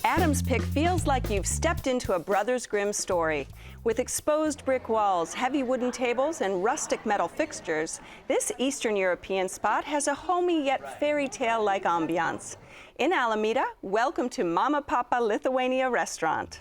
Adam's Pick feels like you've stepped into a Brothers Grimm story. With exposed brick walls, heavy wooden tables, and rustic metal fixtures, this Eastern European spot has a homey yet fairy tale-like ambiance. In Alameda, welcome to Mama Papa Lithuania restaurant.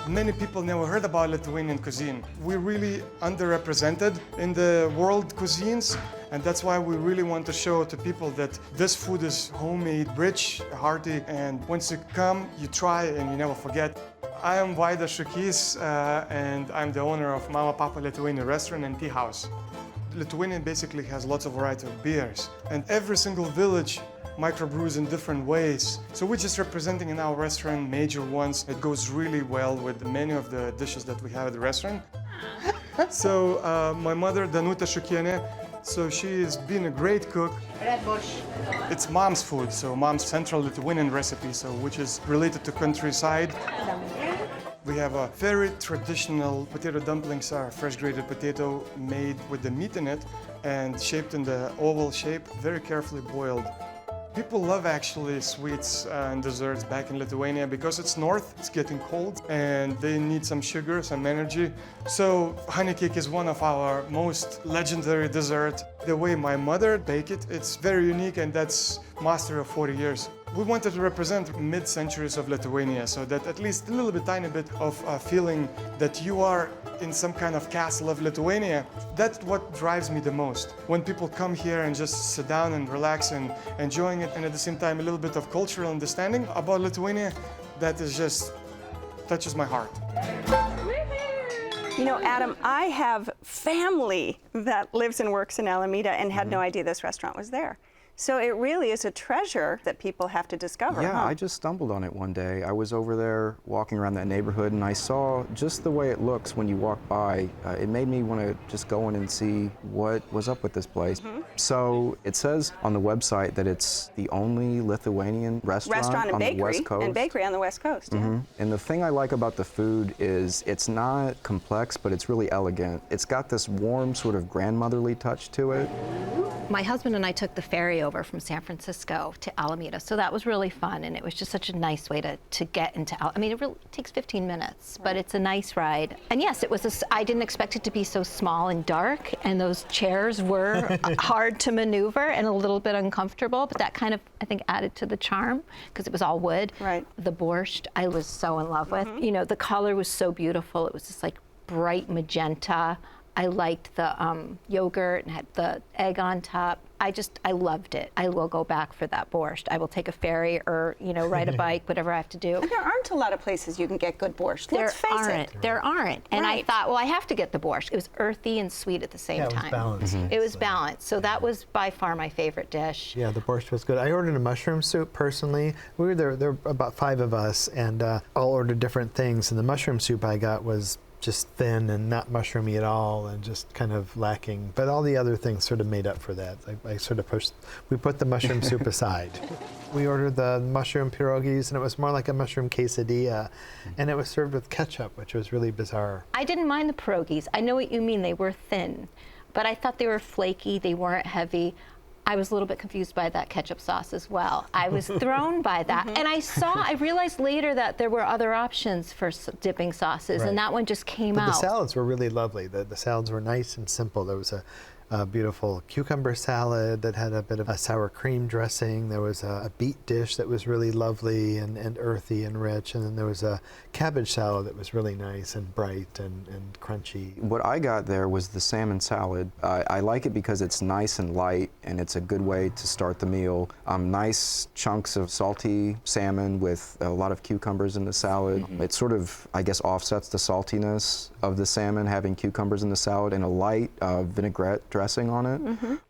Many people never heard about Lithuanian cuisine. We're really underrepresented in the world cuisines, and that's why we really want to show to people that this food is homemade, rich, hearty, and once you come, you try and you never forget. I am Vaidas Šukys, and I'm the owner of Mama Papa Lithuanian restaurant and tea house. Lithuania basically has lots of variety of beers, and every single village microbrews in different ways. So we're just representing in our restaurant major ones. It goes really well with many of the dishes that we have at the restaurant. So my mother, Danuta Šukienė, so she has been a great cook. It's mom's food, so mom's central Lithuanian recipe, so which is related to countryside. We have a very traditional potato dumplings, are fresh grated potato made with the meat in it and shaped in the oval shape, very carefully boiled. People love actually sweets and desserts back in Lithuania because it's north, it's getting cold, and they need some sugar, some energy. So honey cake is one of our most legendary desserts. The way my mother baked it, it's very unique, and that's master of 40 years. We wanted to represent mid-centuries of Lithuania, so that at least a little bit, tiny bit of a feeling that you are in some kind of castle of Lithuania. That's what drives me the most. When people come here and just sit down and relax and enjoying it, and at the same time a little bit of cultural understanding about Lithuania, that is just touches my heart. You know, Adam, I have family that lives and works in Alameda and had no idea this restaurant was there. So it really is a treasure that people have to discover. Yeah, huh? I just stumbled on it one day. I was over there walking around that neighborhood, and I saw just the way it looks when you walk by. It made me want to just go in and see what was up with this place. So it says on the website that it's the only Lithuanian restaurant and on bakery, the West Coast. And bakery on the West Coast. Yeah. And the thing I like about the food is it's not complex, but it's really elegant. It's got this warm sort of grandmotherly touch to it. My husband and I took the ferry over from San Francisco to Alameda, so that was really fun, and it was just such a nice way to get into I mean, it really takes 15 minutes, but it's a nice ride. And yes, it was. I didn't expect it to be so small and dark, and those chairs were hard to maneuver and a little bit uncomfortable, but that kind of, I think, added to the charm, because it was all wood. Right. The borscht, I was so in love with. You know, the color was so beautiful. It was just like bright magenta. I liked the yogurt and had the egg on top. I loved it. I will go back for that borscht. I will take a ferry or, you know, ride a bike, whatever I have to do. And there aren't a lot of places you can get good borscht. Let's face it. There aren't. And Right. I thought, well, I have to get the borscht. It was earthy and sweet at the same time. It was balanced. It was balanced. So that was by far my favorite dish. Yeah, the borscht was good. I ordered a mushroom soup personally. We were there were about 5 of us, and all ordered different things. And the mushroom soup I got was just thin and not mushroomy at all, and just kind of lacking. But all the other things sort of made up for that. I sort of we put the mushroom soup aside. We ordered the mushroom pierogies, and it was more like a mushroom quesadilla, and it was served with ketchup, which was really bizarre. I didn't mind the pierogies. I know what you mean. They were thin, but I thought they were flaky. They weren't heavy. I was a little bit confused by that ketchup sauce as well. I was thrown by that. And I realized later that there were other options for dipping sauces, and that one just came out. The salads were really lovely. The salads were nice and simple. There was a beautiful cucumber salad that had a bit of a sour cream dressing. There was a beet dish that was really lovely and earthy and rich. And then there was a cabbage salad that was really nice and bright and crunchy. What I got there was the salmon salad. I like it because it's nice and light, and it's a good way to start the meal. Nice chunks of salty salmon with a lot of cucumbers in the salad. It sort of, I guess, offsets the saltiness of the salmon, having cucumbers in the salad, and a light vinaigrette dressing on it.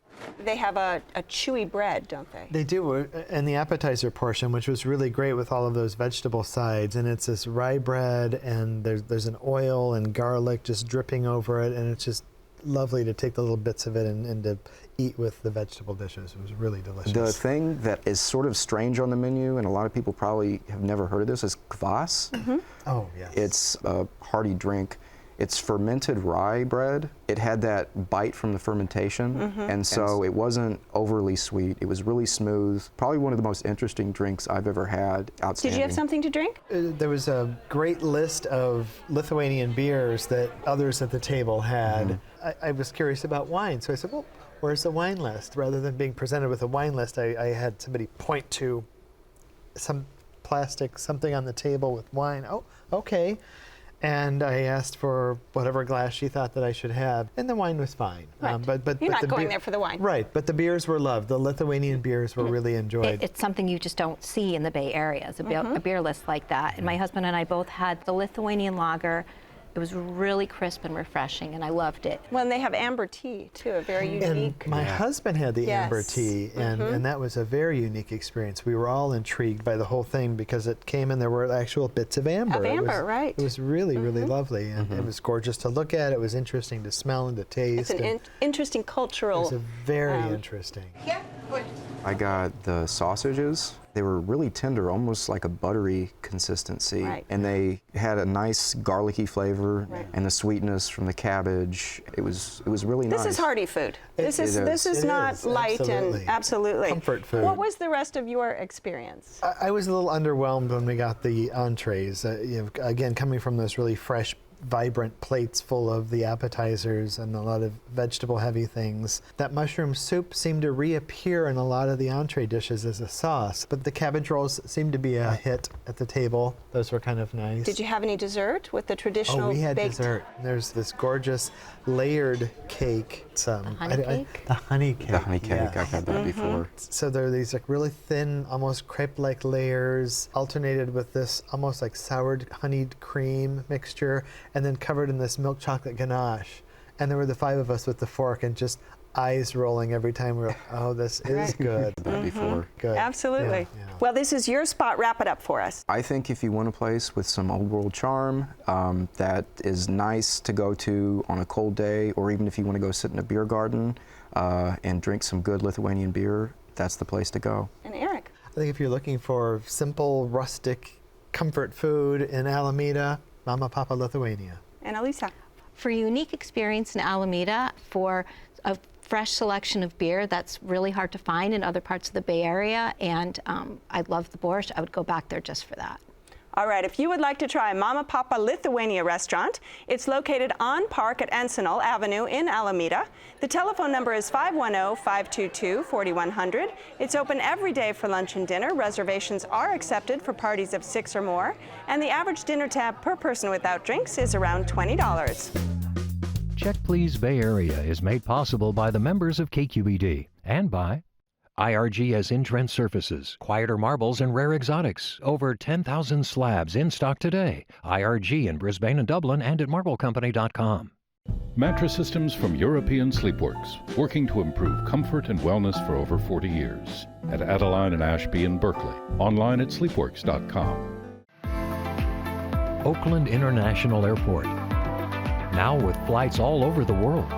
They have a chewy bread, don't they? They do, and the appetizer portion, which was really great with all of those vegetable sides. And it's this rye bread, and there's an oil and garlic just dripping over it, and it's just lovely to take the little bits of it and to eat with the vegetable dishes. It was really delicious. The thing that is sort of strange on the menu, and a lot of people probably have never heard of this, is kvass. Oh, yes. It's a hearty drink, It's fermented rye bread. It had that bite from the fermentation, and so it wasn't overly sweet. It was really smooth. Probably one of the most interesting drinks I've ever had. Outstanding. Did you have something to drink? There was a great list of Lithuanian beers that others at the table had. I was curious about wine, so I said, well, where's the wine list? Rather than being presented with a wine list, I had somebody point to some plastic, something on the table with wine. Oh, okay. And I asked for whatever glass she thought that I should have, and the wine was fine. Right. But You're not the going there for the wine. Right, but the beers were loved. The Lithuanian beers were really enjoyed. It's something you just don't see in the Bay Area, is a beer list like that. And my husband and I both had the Lithuanian lager. It was really crisp and refreshing, and I loved it. Well, and they have amber tea, too, a very unique. And my husband had the amber Yes. tea, and that was a very unique experience. We were all intrigued by the whole thing because it came and there were actual bits of amber. Of amber, right. It was really, really lovely, and it was gorgeous to look at. It was interesting to smell and to taste. It's an interesting it cultural. was very interesting. I got the sausages. They were really tender, almost like a buttery consistency. Right. And they had a nice garlicky flavor Right. and the sweetness from the cabbage. It was really nice. This is hearty food. This is is. It not is, light absolutely. and absolutely Comfort food. What was the rest of your experience? I was a little underwhelmed when we got the entrees. Again, coming from those really fresh, vibrant plates full of the appetizers and a lot of vegetable-heavy things. That mushroom soup seemed to reappear in a lot of the entree dishes as a sauce, but the cabbage rolls seemed to be a hit at the table. Those were kind of nice. Did you have any dessert with the traditional Oh, we had baked? dessert. There's this gorgeous layered cake. It's, honey cake? The honey cake. The honey cake, yes. I've had that before. So there are these like really thin, almost crepe-like layers, alternated with this almost like soured honeyed cream mixture, and then covered in this milk chocolate ganache. And there were the five of us with the fork and just eyes rolling every time we were, oh, this is good. That before. Good. Absolutely. Yeah, yeah. Well, this is your spot. Wrap it up for us. I think if you want a place with some old world charm that is nice to go to on a cold day, or even if you want to go sit in a beer garden and drink some good Lithuanian beer, that's the place to go. And Eric. I think if you're looking for simple, rustic comfort food in Alameda, Mama Papa Lithuania. And Elisa. For a unique experience in Alameda, for a fresh selection of beer that's really hard to find in other parts of the Bay Area, and I love the borscht. I would go back there just for that. All right, if you would like to try Mama Papa Lithuania restaurant, it's located on Park at Encinal Avenue in Alameda. The telephone number is 510-522-4100. It's open every day for lunch and dinner. Reservations are accepted for parties of 6 or more, and the average dinner tab per person without drinks is around $20. Check Please Bay Area is made possible by the members of KQED and by IRG has in-trend surfaces, quieter marbles, and rare exotics. Over 10,000 slabs in stock today. IRG in Brisbane and Dublin and at marblecompany.com. Mattress systems from European Sleepworks, working to improve comfort and wellness for over 40 years. At Adeline and Ashby in Berkeley. Online at sleepworks.com. Oakland International Airport. Now with flights all over the world.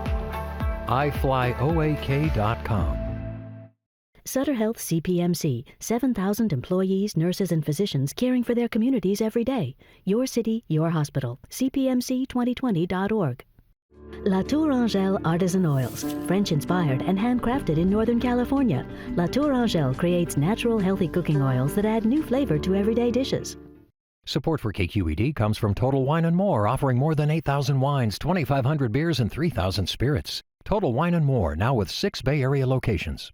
iFlyOAK.com. Sutter Health CPMC, 7,000 employees, nurses, and physicians caring for their communities every day. Your city, your hospital. CPMC2020.org. La Tour Angèle Artisan Oils, French-inspired and handcrafted in Northern California. La Tour Angèle creates natural, healthy cooking oils that add new flavor to everyday dishes. Support for KQED comes from Total Wine & More, offering more than 8,000 wines, 2,500 beers, and 3,000 spirits. Total Wine & More, now with 6 Bay Area locations.